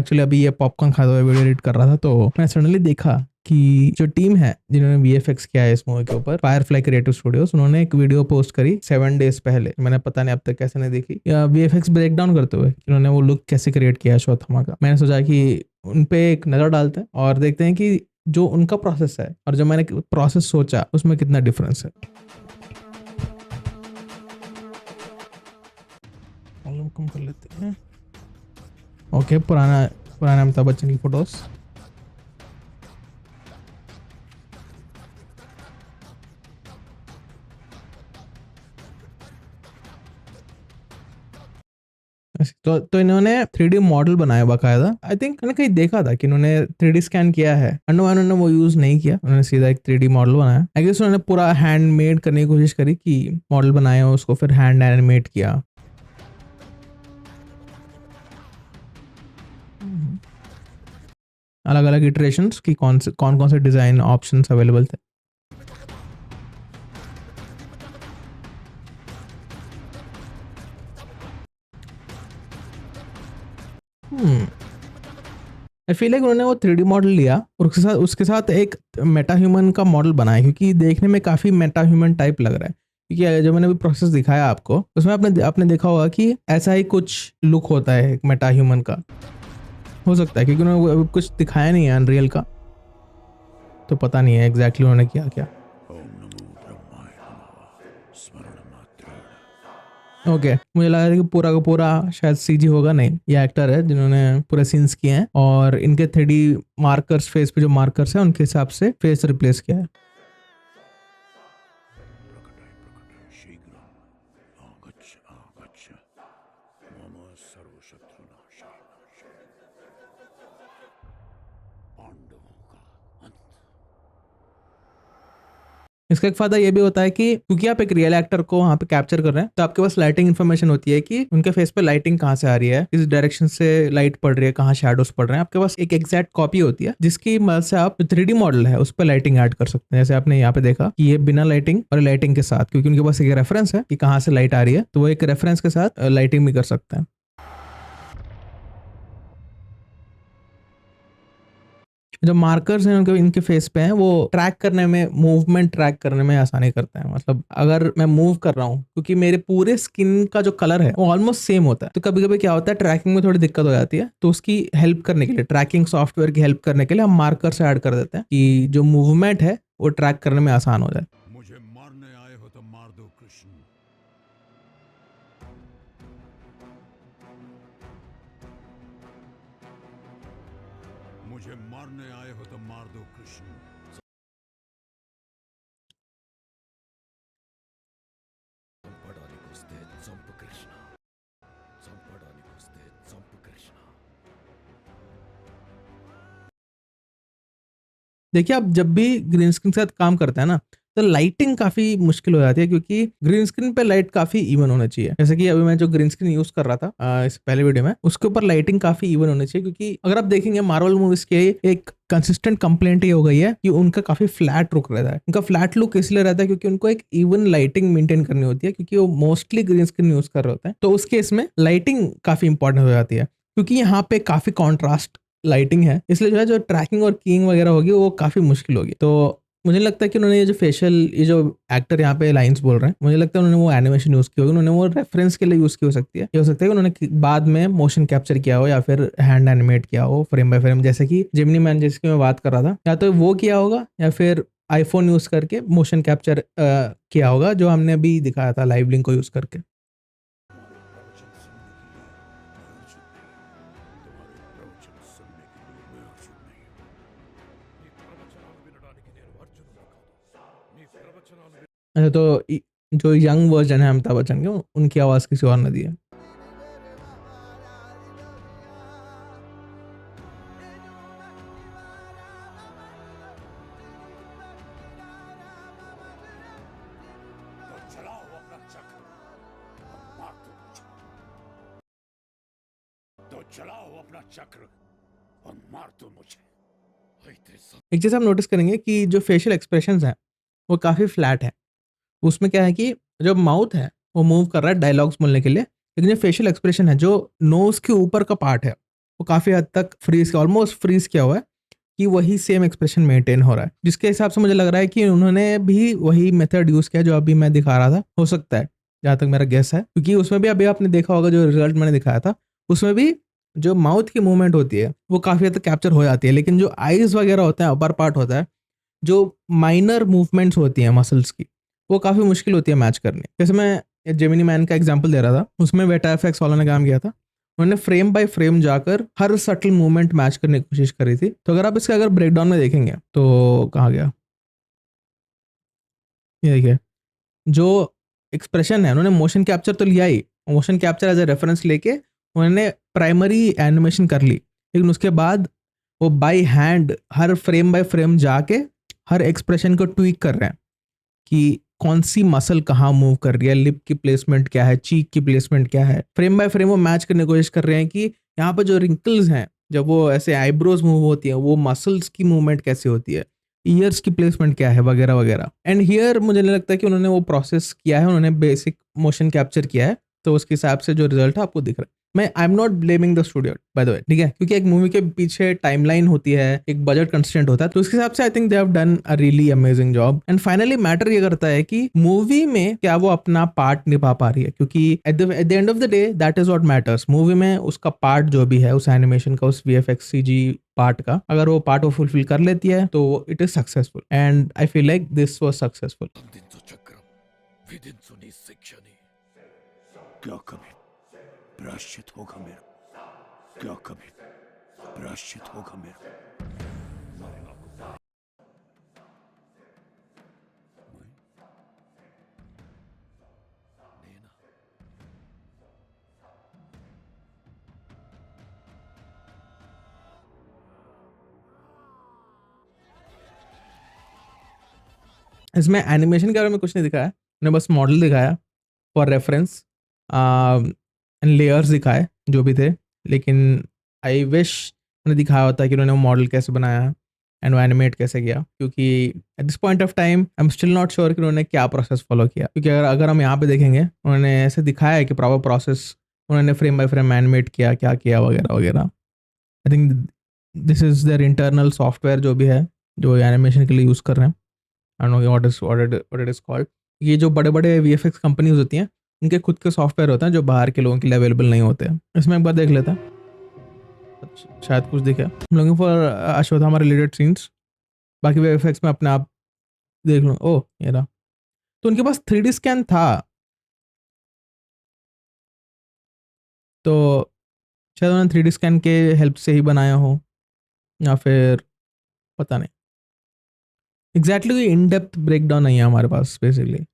Actually अभी ये popcorn खाते हुए वीडियो एडिट कर रहा था, तो मैं सडनली देखा कि जो टीम है जिन्होंने वीएफएक्स किया है इस मूवी के ऊपर, फायरफ्लाई क्रिएटिव स्टूडियोज, उन्होंने एक वीडियो पोस्ट करी 7 days पहले। मैंने पता नहीं अब तक कैसे नहीं देखी, वीएफएक्स ब्रेक डाउन करते हुए कि उन्होंने वो लुक कैसे क्रिएट किया है अश्वत्थामा का। मैंने सोचा कि उन पे एक नजर डालते हैं और देखते हैं कि जो उनका प्रोसेस है और जो मैंने प्रोसेस सोचा उसमें कितना डिफरेंस है। वॉल्यूम कम कर लेते हैं। ओके, पुराना अमिताभ बच्चन की फोटोज। तो इन्होंने 3D मॉडल बनाया बाकायदा। आई थिंक मैंने कहीं देखा था कि इन्होंने 3D स्कैन किया है, उन्होंने वो यूज नहीं किया, उन्होंने सीधा एक 3D मॉडल बनाया। आई गेस उन्होंने पूरा हैंड मेड करने की कोशिश करी कि मॉडल बनाया उसको फिर हैंड एनिमेट किया। अलग अलग इटरेशंस की कौन कौन से डिजाइन ऑप्शंस अवेलेबल थे। आई फील लाइक उन्होंने वो 3D मॉडल लिया और उसके साथ एक मेटा ह्यूमन का मॉडल बनाया, क्योंकि देखने में काफी मेटा ह्यूमन टाइप लग रहा है। क्योंकि जो मैंने अभी प्रोसेस दिखाया आपको, उसमें आपने देखा होगा कि ऐसा ही कुछ लुक होता है एक मेटा ह्यूमन का। हो सकता है क्योंकि उन्होंने अभी कुछ दिखाया नहीं है अनरियल का, तो पता नहीं है एग्जैक्टली उन्होंने किया क्या। ओके, मुझे लगा था कि पूरा का पूरा शायद सीजी होगा, नहीं, ये एक्टर है जिन्होंने पूरे सीन्स किए हैं और इनके 3D मार्कर्स, फेस पे जो मार्कर्स है उनके हिसाब से फेस रिप्लेस किया है। इसका एक फायदा ये भी होता है कि क्योंकि आप एक रियल एक्टर को वहाँ पे कैप्चर कर रहे हैं, तो आपके पास लाइटिंग इन्फॉर्मेशन होती है कि उनके फेस पे लाइटिंग कहाँ से आ रही है, किस डायरेक्शन से लाइट पड़ रही है, कहाँ शैडोज पड़ रहे हैं। आपके पास एक एग्जैक्ट कॉपी होती है जिसकी मदद से आप 3D मॉडल है उस पर लाइटिंग ऐड कर सकते हैं। जैसे आपने यहाँ पे देखा कि ये बिना लाइटिंग और लाइटिंग के साथ, क्योंकि उनके पास एक रेफरेंस है कि कहाँ से लाइट आ रही है, तो वो एक रेफरेंस के साथ लाइटिंग भी कर सकते हैं। जो मार्कर्स हैं उनके इनके फेस पे हैं, वो ट्रैक करने में, मूवमेंट ट्रैक करने में आसानी करते हैं। मतलब अगर मैं मूव कर रहा हूँ, क्योंकि मेरे पूरे स्किन का जो कलर है वो ऑलमोस्ट सेम होता है, तो कभी कभी क्या होता है ट्रैकिंग में थोड़ी दिक्कत हो जाती है। तो उसकी हेल्प करने के लिए, ट्रैकिंग सॉफ्टवेयर की हेल्प करने के लिए हम मार्कर्स ऐड कर देते हैं कि जो मूवमेंट है वो ट्रैक करने में आसान हो जाए। मुझे मारने आए हो तो मार दो कृष्ण। मुझे मारने आए हो तो मार दो कृष्ण। చంపడానికి వస్తే చంపు కృష్ణ, చంపడానికి వస్తే చంపు కృష్ణ। देखिए, आप जब भी ग्रीन स्क्रीन के साथ काम करते हैं ना, तो लाइटिंग काफी मुश्किल हो जाती है, क्योंकि ग्रीन स्क्रीन पे लाइट काफी इवन होना चाहिए। जैसे कि अभी मैं जो ग्रीन स्क्रीन यूज कर रहा था इस पहले वीडियो में, उसके ऊपर लाइटिंग काफी इवन होनी चाहिए। क्योंकि अगर आप देखेंगे मार्वल मूवीज के एक कंसिस्टेंट कंप्लेंट ये हो गई है कि उनका काफी फ्लैट लुक रहता है। उनका फ्लैट लुक इसलिए रहता है क्योंकि उनको एक इवन लाइटिंग मेंटेन करनी होती है, क्योंकि वो मोस्टली ग्रीन स्क्रीन यूज कर रहे होते हैं। तो उस केस में लाइटिंग काफी इंपॉर्टेंट हो जाती है, क्योंकि यहाँ पे काफी कॉन्ट्रास्ट लाइटिंग है, इसलिए जो है जो ट्रैकिंग और कीइंग वगैरह होगी वो काफी मुश्किल होगी। तो मुझे लगता है कि उन्होंने ये जो फेशियल, ये जो एक्टर यहाँ पे लाइंस बोल रहे हैं, मुझे लगता है उन्होंने वो एनिमेशन यूज की होगी, उन्होंने वो रेफरेंस के लिए यूज की हो सकती है। ये हो सकता है कि उन्होंने बाद में मोशन कैप्चर किया हो या फिर हैंड एनिमेट किया हो फ्रेम बाय फ्रेम, जैसे कि जिमनी मैन जिसकी मैं बात कर रहा था, या तो वो किया होगा या फिर आईफोन यूज करके मोशन कैप्चर किया होगा, जो हमने अभी दिखाया था लाइव लिंक को यूज करके। अच्छा, तो जो यंग वर्जन है अमिताभ बच्चन के, उनकी आवाज किसी और ने दी है। तो चलाओ अपना चक्र और मार दो मुझे। तो चलाओ अपना चक्र और मार दो मुझे। एक चीज आप नोटिस करेंगे कि जो फेशियल एक्सप्रेशंस हैं वो काफी फ्लैट है। उसमें क्या है कि जो माउथ है वो मूव कर रहा है डायलॉग्स बोलने के लिए, लेकिन जो फेशियल एक्सप्रेशन है, जो नोज के ऊपर का पार्ट है, वो काफ़ी हद तक फ्रीज ऑलमोस्ट फ्रीज किया हुआ है कि वही सेम एक्सप्रेशन मेंटेन हो रहा है, जिसके हिसाब से मुझे लग रहा है कि उन्होंने भी वही मेथड यूज़ किया जो अभी मैं दिखा रहा था, हो सकता है, जहाँ तक मेरा गेस है, क्योंकि उसमें भी अभी आपने देखा होगा जो रिजल्ट मैंने दिखाया था, उसमें भी जो माउथ की मूवमेंट होती है वो काफ़ी हद तक कैप्चर हो जाती है, लेकिन जो आइज़ वगैरह होता है, अपर पार्ट होता है, जो माइनर मूवमेंट्स होती हैं मसल्स की, वो काफ़ी मुश्किल होती है मैच करनी। जैसे मैं जेमिनी मैन का एग्जांपल दे रहा था, उसमें वेटा एफएक्स वालों ने काम किया था, उन्होंने फ्रेम बाय फ्रेम जाकर हर सटल मूवमेंट मैच करने की कोशिश करी थी। तो अगर आप इसका अगर ब्रेकडाउन में देखेंगे तो कहाँ गया, ये देखिए, जो एक्सप्रेशन है उन्होंने मोशन कैप्चर तो लिया ही, motion capture as a reference लेके उन्होंने प्राइमरी एनिमेशन कर ली, लेकिन उसके बाद वो by hand her frame by frame जाके हर एक्सप्रेशन को ट्वीक कर रहे हैं कि कौन सी मसल कहाँ मूव कर रही है, लिप की प्लेसमेंट क्या है, चीक की प्लेसमेंट क्या है, फ्रेम बाय फ्रेम वो मैच करने की कोशिश कर रहे हैं कि यहाँ पर जो रिंकल्स हैं, जब वो ऐसे आईब्रोज मूव होती है, वो मसल्स की मूवमेंट कैसे होती है, ईयर्स की प्लेसमेंट क्या है, वगैरह वगैरह। एंड हियर मुझे नहीं लगता कि उन्होंने वो प्रोसेस किया है, उन्होंने बेसिक मोशन कैप्चर किया है, तो उसके हिसाब से जो रिजल्ट है आपको दिख रहा है। मैं I am not blaming the studio by the way, ठीक है, क्योंकि एक मूवी के पीछे टाइमलाइन होती है, एक बजट कंस्ट्रेंट होता है, तो उसके हिसाब से I think they have done a really amazing job. And finally matter ये करता है कि मूवी में क्या वो अपना पार्ट निभा पा रही है, क्योंकि at the end of the day that is what matters. Movie में उसका पार्ट जो भी है, उस एनिमेशन का, उस वीएफएक्स सीजी पार्ट का, अगर वो पार्ट वो फुलफिल कर लेती है तो it is successful, and I feel like this was successful. अंदिंचु चक्रम विधिंचु निशिक्षणे क्या कभी प्रायश्चित होगा मेरा, क्या कभी प्रायश्चित होगा मेरा। नैना इसमें एनिमेशन के बारे में कुछ नहीं दिखाया, उन्होंने बस मॉडल दिखाया फॉर रेफरेंस, एंड लेयर्स दिखाए जो भी थे, लेकिन आई विश उन्हें दिखाया होता कि उन्होंने वो मॉडल कैसे बनाया एंड वो एनिमेट कैसे किया, क्योंकि at this point of time I am still not sure कि उन्होंने क्या प्रोसेस फॉलो किया, क्योंकि अगर अगर हम यहाँ पे देखेंगे उन्होंने ऐसे दिखाया है कि प्रॉपर प्रोसेस उन्होंने फ्रेम बाय फ्रेम एनिमेट किया, क्या किया, वगैरह वगैरह। I think this is their internal software जो भी है, जो एनिमेशन के लिए यूज़ कर रहे हैं, I don't know what it is called. ये जो बड़े बड़े वीएफएक्स कंपनीज होती हैं, उनके खुद के सॉफ्टवेयर होते हैं जो बाहर के लोगों के लिए अवेलेबल नहीं होते हैं। इसमें एक बार देख लेते हैं, शायद कुछ दिखे। Looking for Ashwatthama related scenes, बाकी वीएफएक्स में अपने आप देख लो। ओह ये रहा, तो उनके पास 3D स्कैन था, तो शायद उन्होंने 3D स्कैन के हेल्प से ही बनाया हो, या फिर पता नहीं। Exactly in depth break down नहीं है हमारे पास बेसिकली,